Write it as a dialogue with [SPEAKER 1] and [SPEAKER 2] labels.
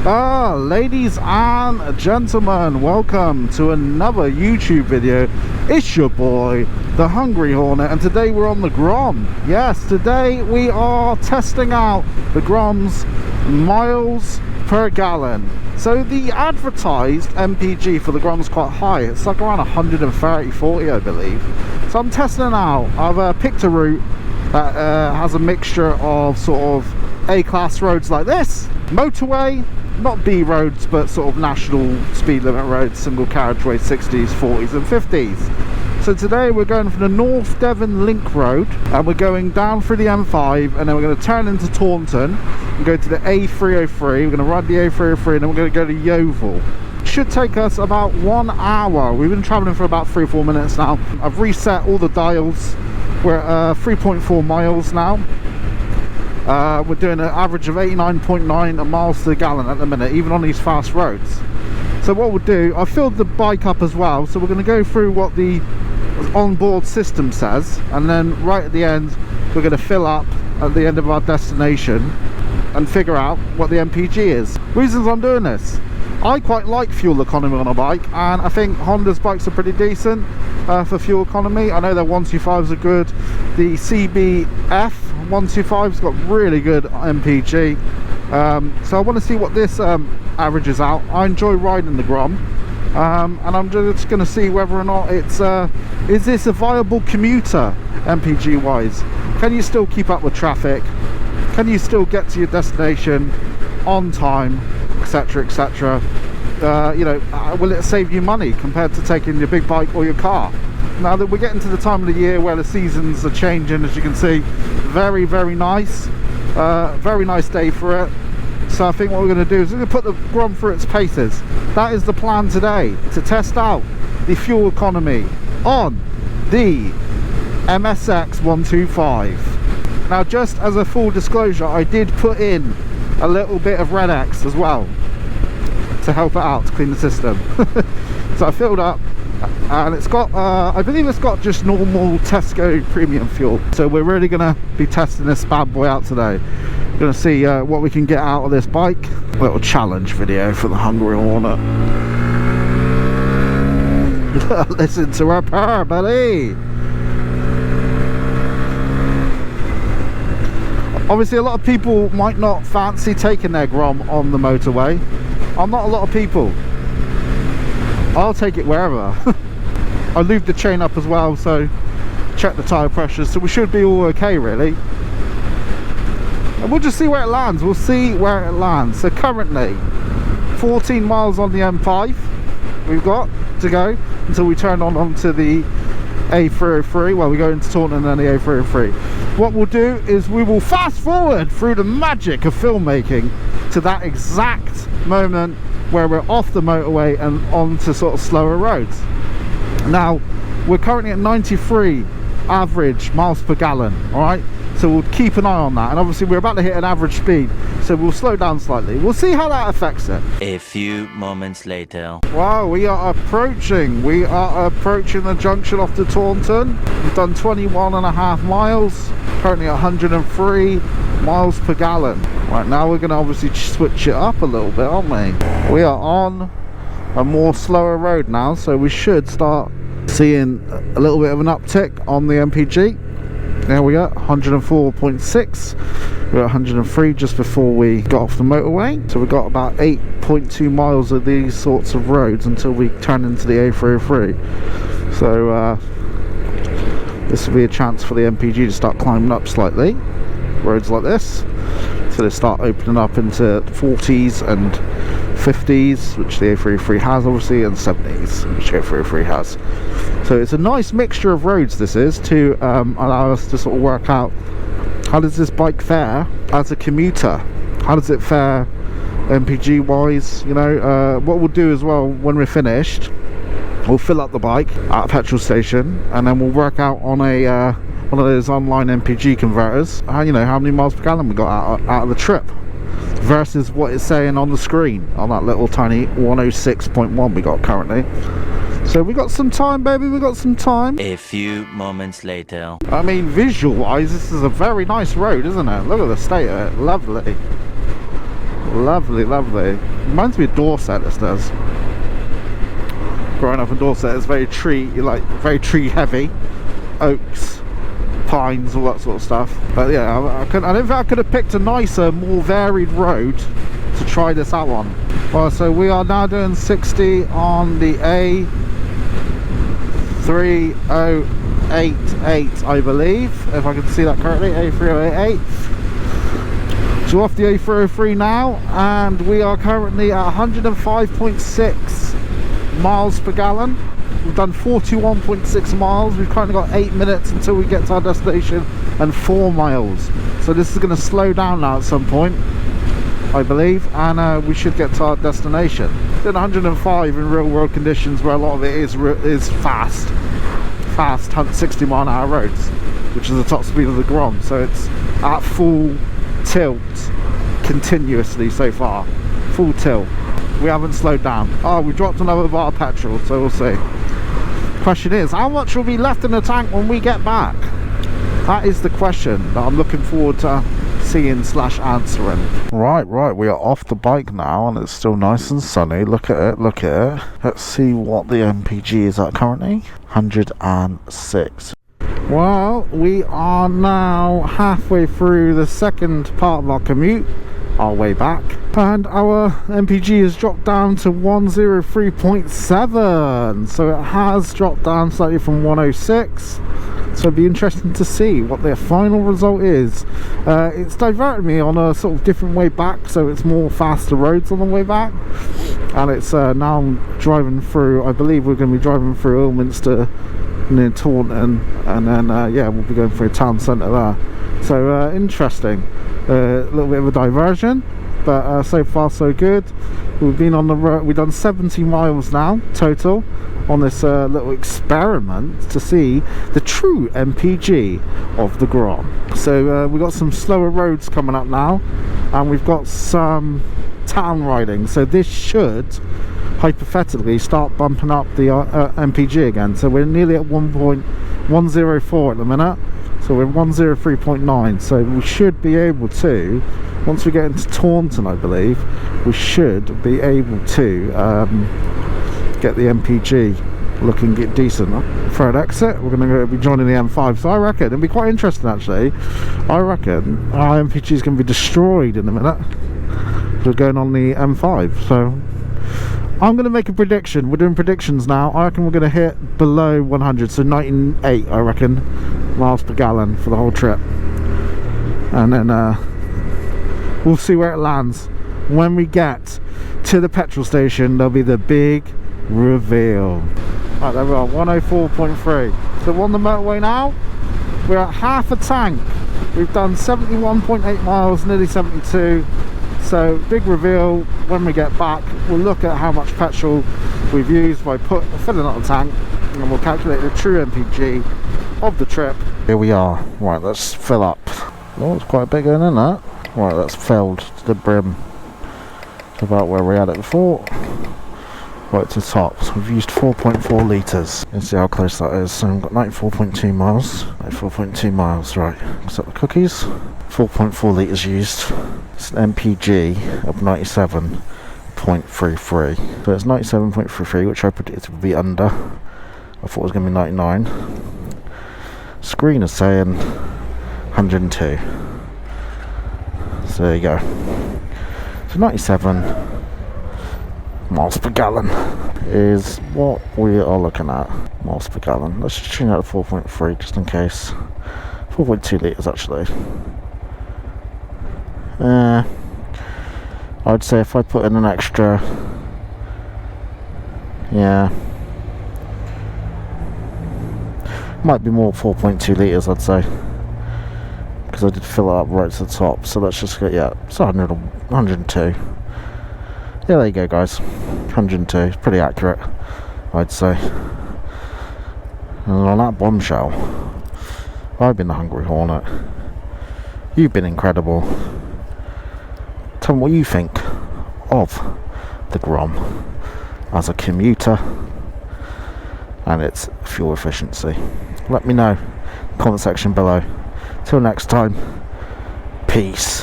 [SPEAKER 1] Ladies and gentlemen, welcome to another YouTube video. It's your boy, the Hungry Hornet, and today we're on the Grom. Yes, today we are testing out the Grom's miles per gallon. So the advertised MPG for the Grom is quite high. It's like around 130-40, I believe. So I'm testing it out. I've picked a route that has a mixture of sort of A-class roads like this, motorway, not B roads, but sort of national speed limit roads, single carriageway, 60s, 40s and 50s. So today we're going from the North Devon Link Road, and we're going down through the M5, and then we're going to turn into Taunton and go to the A303. We're going to ride the A303, and then we're going to go to Yeovil. Should take us about 1 hour. We've been traveling for about 3 or 4 minutes now. I've reset all the dials. We're at 3.4 miles now. We're doing an average of 89.9 miles to the gallon at the minute, even on these fast roads. So what we'll do, I filled the bike up as well, so we're going to go through what the onboard system says, and then right at the end we're going to fill up at the end of our destination and figure out what the MPG is. Reasons I'm doing this: I quite like fuel economy on a bike, and I think Honda's bikes are pretty decent for fuel economy. I know their 125s are good. The CBF 125's got really good MPG. So I want to see what this averages out. I enjoy riding the Grom, and I'm just going to see whether or not it's is this a viable commuter MPG wise. Can you still keep up with traffic? Can you still get to your destination on time, etc, etc? You know, will it save you money compared to taking your big bike or your car? Now that we're getting to the time of the year where the seasons are changing, as you can see, very nice, very nice day for it. So I think what we're going to do is we're going to put the Grom through its paces. That is the plan today, to test out the fuel economy on the MSX 125. Now, just as a full disclosure, I did put in a little bit of Red X as well to help it out, to clean the system. So I filled up, and it's got I believe it's got just normal Tesco premium fuel. So we're really gonna be testing this bad boy out today. Gonna see what we can get out of this bike. A little challenge video for the Hungry Hornet. Listen to her purr, buddy. Obviously, a lot of people might not fancy taking their Grom on the motorway. I'm not a lot of people. I'll take it wherever. I lubed the chain up as well, so check the tyre pressures, so we should be all okay really. And we'll just see where it lands. We'll see where it lands. So currently 14 miles on the M5 we've got to go until we turn onto the A303. Well, we go into Taunton and then the A303. What we'll do is we will fast forward through the magic of filmmaking to that exact moment where we're off the motorway and onto sort of slower roads. Now, we're currently at 93 average miles per gallon, all right? So we'll keep an eye on that, and obviously we're about to hit an average speed, so we'll slow down slightly. We'll see how that affects it.
[SPEAKER 2] A few moments later.
[SPEAKER 1] Wow, we are approaching the junction off to Taunton. We've done 21.5 miles, currently 103 miles per gallon. Right, now we're going to obviously switch it up a little bit, aren't we? We are on a more slower road now, so we should start seeing a little bit of an uptick on the MPG. There we go, 104.6. We're at 103 just before we got off the motorway. So we've got about 8.2 miles of these sorts of roads until we turn into the A303. So this will be a chance for the MPG to start climbing up slightly. Roads like this. So they start opening up into 40s and 50s, which the A303 has obviously, and 70s, which the A303 has. So it's a nice mixture of roads, this is, to allow us to sort of work out how does this bike fare as a commuter. How does it fare MPG wise, you know. What we'll do as well when we're finished, we'll fill up the bike at a petrol station, and then we'll work out on a one of those online MPG converters, you know, how many miles per gallon we got out of the trip versus what it's saying on the screen on that little tiny 106.1 we got currently. So we got some time, baby, we got some time.
[SPEAKER 2] A few moments later.
[SPEAKER 1] I mean, visual wise, this is a very nice road, isn't it? Look at the state of it, lovely. Lovely, lovely. Reminds me of Dorset, this does. Growing up in Dorset, it's very tree heavy. Oaks, pines, all that sort of stuff. But yeah, I don't think I could have picked a nicer, more varied road to try this out on. Well, so we are now doing 60 on the A3088, I believe, if I can see that correctly. A3088. So off the A303 now, and we are currently at 105.6 miles per gallon. We've done 41.6 miles. We've kind of got 8 minutes until we get to our destination, and 4 miles. So this is going to slow down now at some point, I believe, and we should get to our destination. Then 105 in real world conditions, where a lot of it is fast 60-mile-an-hour roads, which is the top speed of the Grom. So it's at full tilt continuously so far. Full tilt. We haven't slowed down. Oh, we dropped another bar of petrol, so we'll see. Question is, how much will be left in the tank when we get back? That is the question that I'm looking forward to seeing / answering. Right, we are off the bike now, and it's still nice and sunny. Look at it, look at it. Let's see what the MPG is at currently. 106. Well, we are now halfway through the second part of our commute, our way back, and our MPG has dropped down to 103.7, so it has dropped down slightly from 106. So it'd be interesting to see what their final result is. It's diverted me on a sort of different way back, so it's more faster roads on the way back, and it's now I'm driving through, I believe we're going to be driving through Ilminster near Taunton, and then yeah, we'll be going through a town centre there. So interesting. A little bit of a diversion, but so far so good. We've been on the road, we've done 70 miles now total on this little experiment to see the true MPG of the Grom. So we've got some slower roads coming up now, and we've got some town riding, so this should hypothetically start bumping up the MPG again. So we're nearly at 1.104 at the minute. So we're 103.9, so we should be able to, once we get into Taunton, I believe, we should be able to get the MPG looking decent. Third exit, we're going to be joining the M5, so I reckon it'll be quite interesting actually. I reckon our MPG is going to be destroyed in a minute. We're going on the M5, so I'm going to make a prediction. We're doing predictions now. I reckon we're going to hit below 100, so 98 I reckon miles per gallon for the whole trip, and then we'll see where it lands. When we get to the petrol station, there'll be the big reveal. Right, there we are, 104.3. So we're on the motorway now. We're at half a tank. We've done 71.8 miles, nearly 72. So big reveal when we get back. We'll look at how much petrol we've used by filling up the tank, and we'll calculate the true MPG of the trip. Here we are. Right, let's fill up. Oh, it's quite a big one, isn't it? Right, that's filled to the brim, to about where we had it before, right to the top. So we've used 4.4 litres. Let's see how close that is. So we've got 94.2 miles. 94.2 miles, right. Accept the cookies. 4.4 litres used. It's an MPG of 97.33. So it's 97.33, which I predicted would be under. I thought it was going to be 99. Screen is saying 102. So there you go. So 97 miles per gallon is what we are looking at. Miles per gallon. Let's just tune out to 4.3 just in case. 4.2 litres actually. I'd say if I put in an extra, yeah, might be more 4.2 litres I'd say, because I did fill it up right to the top. So let's just get, yeah, it's 102. Yeah, there you go guys, 102, it's pretty accurate I'd say. And on that bombshell, I've been the Hungry Hornet. You've been incredible. Tell me what you think of the Grom as a commuter and its fuel efficiency. Let me know in the comment section below. Till next time, peace.